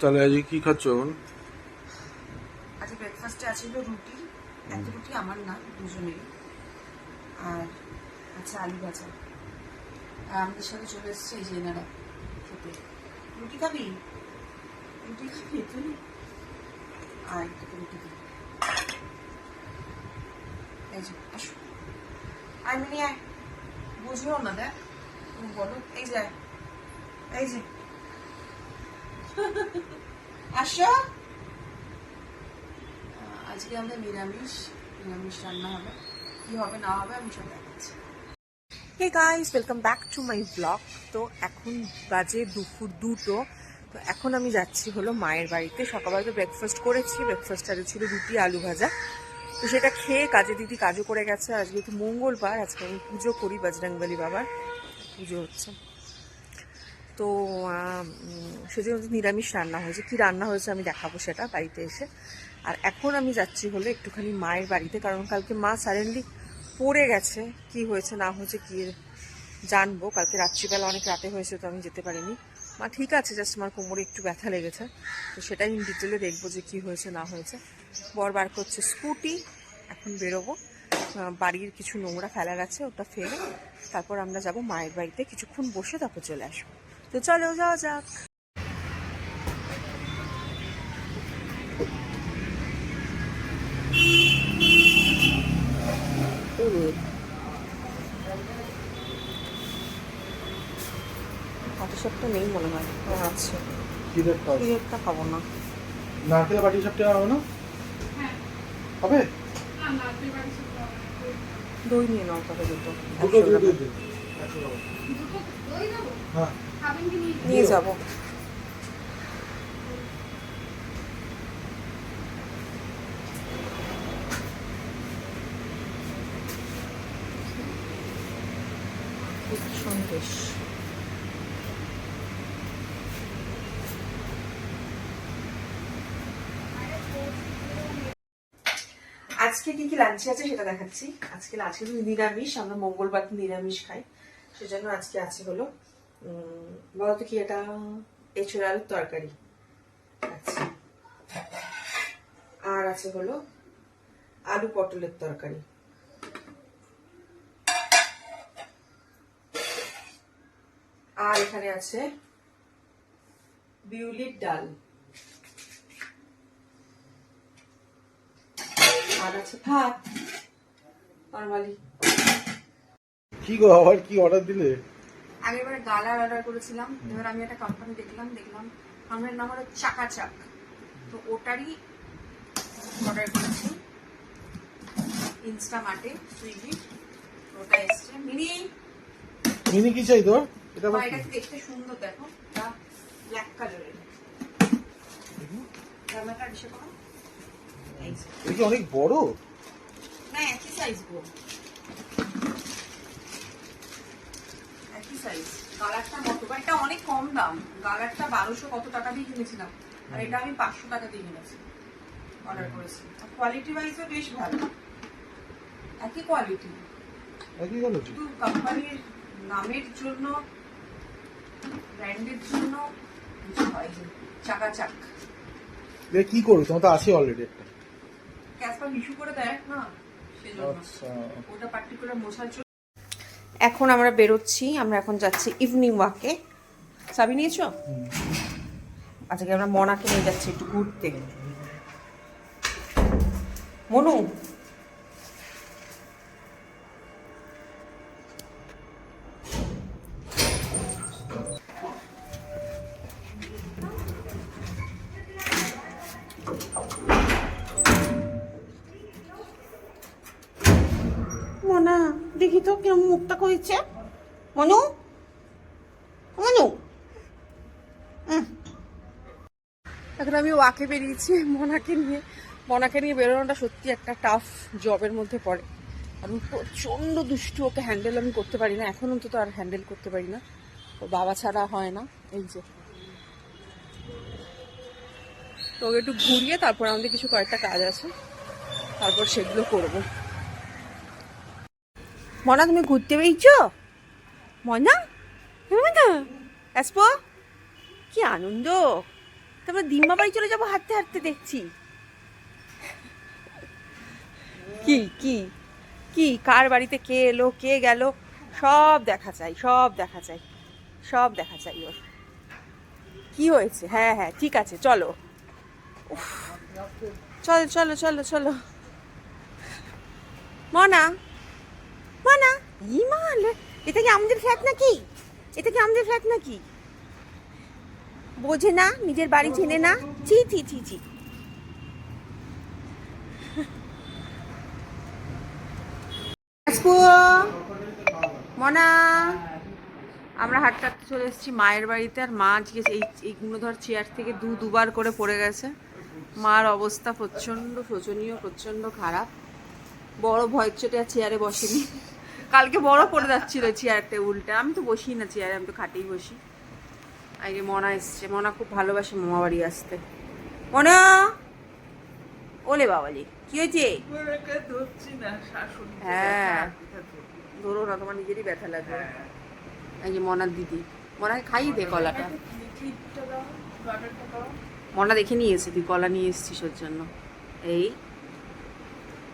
তাহলে আজকে কি খাচ্ছ এখন? আজকে ব্রেকফাস্টে আছে রুটি, একটা রুটি আমার না, দুজনেরই। আর আচ্ছা আলু ভাজা। আর আমাদের সাথে চলে এসছে এই যে এনারা খেতে। রুটি খাবি? রুটি খাবি তুই? আর তোকে রুটি দিই। এই যে আসো, আয় মিনি আয়, বুঝলো না দেখ, তুমি বলো। এই যে এই যে আসো। আজকে আমাদের নিরামিষ রান্না হবে। কি হবে না হবে আমি সব দেখাচ্ছি। Hey guys, welcome back to my blog. তো এখন বাজে দুপুর 2টো। তো এখন আমি যাচ্ছি হলো মায়ের বাড়িতে। সকালবেলা তো ব্রেকফাস্ট করেছি, ব্রেকফাস্টে ছিল রুটি আলু ভাজা। তো সেটা খেয়ে কাজে দিদি কাজও করে গেছে। আজকে তো মঙ্গলবার, আজকে আমি পুজো করি, বজরংবলী বাবার পুজো হচ্ছে। তো সেজন্য নিরামিষ রান্না হয়েছে। কি রান্না হয়েছে আমি দেখাবো সেটা বাড়িতে এসে। আর এখন আমি যাচ্ছি হলো একটুখানি মায়ের বাড়িতে, কারণ কালকে মা সাডেনলি পড়ে গেছে। কি হয়েছে না হয়েছে কি জানবো। কালকে রাত্রিবেলা অনেক রাতে হয়েছে, তো আমি যেতে পারিনি। মা ঠিক আছে, জাস্ট আমার কোমরে একটু ব্যথা লেগেছে। তো সেটাই ডিটেলে দেখবো যে কি হয়েছে না হয়েছে। বর বার করছে স্কুটি, এখন বেরোবো। বাড়ির কিছু নোংরা ফেলার আছে, ওটা ফেলে তারপর আমরা যাব মায়ের বাড়িতে। কিছুক্ষণ বসে তারপর চলে আসবো। তো চলো যাওয়া যাক। পাটিসাপটা নেই মনে হয়, আছে। ক্ষীরেরটা খাবো না। নারকেলের বাটি সাপটা হবে না? হবে? দই নিয়ে নাও তবে দুটো। হ্যাঁ, নিয়ে যাবো। সন্দেশ। আজকে কি কি লাঞ্চে আছে সেটা দেখাচ্ছি। আজকে নিরামিষ, আমরা মঙ্গলবার নিরামিষ খাই, সেজন্য আজকে আছে হলো বলতো কি, এটা এঁচোড় আলুর তরকারি আছে। আর আছে হলো আলু পটলের তরকারি। আর এখানে আছে বিউলির ডাল। আর আছে ভাত নরমালি। কি গো, আবার কি অর্ডার দিলে? আগেরবার গালার অর্ডার করেছিলাম, এবার আমি একটা কোম্পানি দেখলাম আমার নাম হলো চাকাচাক, তো ওটারই অর্ডার করেছি ইনস্টামার্টে, সুইগি। ওটা এসছে। মিনি কি চাই তোর? এটা দেখতে সুন্দর, দেখো এটা ব্ল্যাক কালারের। জামাটা এসে করো। এই যে অনেক বড় না, একই সাইজ গো, একই সাইজ। গালারটা মতো, এটা অনেক কম দাম। গালারটা 1200 কত টাকা দিয়ে কিনেছিলাম, আর এটা আমি 500 টাকা দিয়ে কিনেছি, অর্ডার করেছি। কোয়ালিটি ওয়াইজও বেশ ভালো, একই কোয়ালিটি। শুধু কোম্পানির নামের জন্য, ব্র্যান্ডের জন্য কিছু হয় যে চাকাচাক। কি করো, তোমার তো আছে অলরেডি একটা। ক্যাসপার ইস্যু করে দেয় না, সেজন্য ওটা পার্টিকুলার মোছার জন্য। এখন আমরা বেরোচ্ছি, আমরা এখন যাচ্ছি ইভিনিং ওয়াকে। চাবি নিয়েছো? আজকে আমরা মনাকে নিয়ে যাচ্ছি একটু ঘুরতে। মনু, মনা দেখি তো কেমন মুখটা করেছে। মনু, মনু। এখন আমি ওয়াকে বেরিয়েছি মনাকে নিয়ে বেরোনোটা সত্যি একটা টাফ জবের মধ্যে পড়ে। আর প্রচণ্ড দুষ্টু, ওকে হ্যান্ডেল আমি করতে পারি না, এখন অন্তত আর হ্যান্ডেল করতে পারি না, ওর বাবা ছাড়া হয় না। এই যে তো ওকে একটু ঘুরিয়ে তারপর আমাদের কিছু কয়েকটা কাজ আছে, তারপর সেগুলো করবো। মনা তুমি ঘুরতে বেরিয়েছো? মনা, মনা আসবো, কি আনন্দ। তারপরে দিম্মা বাড়ি চলে যাবো হাঁটতে হাঁটতে দেখছি। কি কি কি কার বাড়িতে কে এলো কে গেল সব দেখা চাই, সব দেখা চাই, সব দেখা চাই ওর। কি হয়েছে? হ্যাঁ হ্যাঁ ঠিক আছে চলো। উফ, চলো চলো চলো চলো। মনা মনা ইমাল, এটা কি আমাদের ফ্ল্যাট নাকি? এটা কি আমাদের ফ্ল্যাট নাকি? বোঝে না, নিজের বাড়ি চেনে না। ছি ছি ছি ছি। মনা, আমরা হাঁটতে হাঁটতে চলে এসেছি মায়ের বাড়িতে। আর মা আজকে এই গুণধর চেয়ার থেকে দুবার করে পড়ে গেছে। মার অবস্থা প্রচণ্ড শোচনীয়, প্রচণ্ড খারাপ। বড় ভয়ের চোটে আর চেয়ারে বসেনি। কালকে বড় পড়ে যাচ্ছিল চেয়ারটা উল্টে। আমি তো বসি না চেয়ারে, আমি তো খাটেই বসি। এই যে মনা এসছে, মনা খুব ভালোবাসে মামা বাড়ি আসতে। মনা, ওলে বাবালি কি হয়েছে? হ্যাঁ ধরো না, তোমার নিজেরই ব্যথা লাগবে। এই যে মনার দিদি, মনাকে খাইয়ে দে কলাটা। মনা দেখে নিয়ে এসে তুই কলা নিয়ে এসছিস ওর জন্য। এই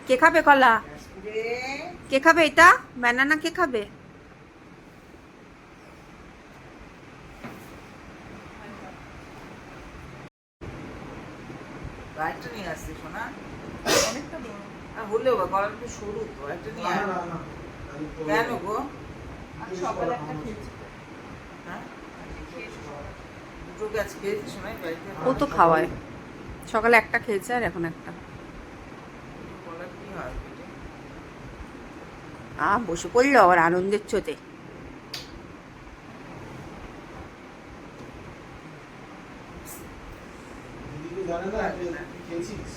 কে খাবে কলা? কে খাবে এটা? ব্যানানা কে খাবে? একটা নিয়ে আসছি শোনা, হলেও গলাটা একটু সরু তো, একটা নিয়ে আয়। কেন গো? হ্যাঁ? দুটো গাছ খেয়েছি শোনাই বাড়িতে। ও তো খাওয়ায়, সকালে একটা খেয়েছে আর এখন একটা। গলার কি হয় পেটে? বসে পড়লো আবার আনন্দের চোটে। দিদিকে জানে না তুই খেয়েছিস?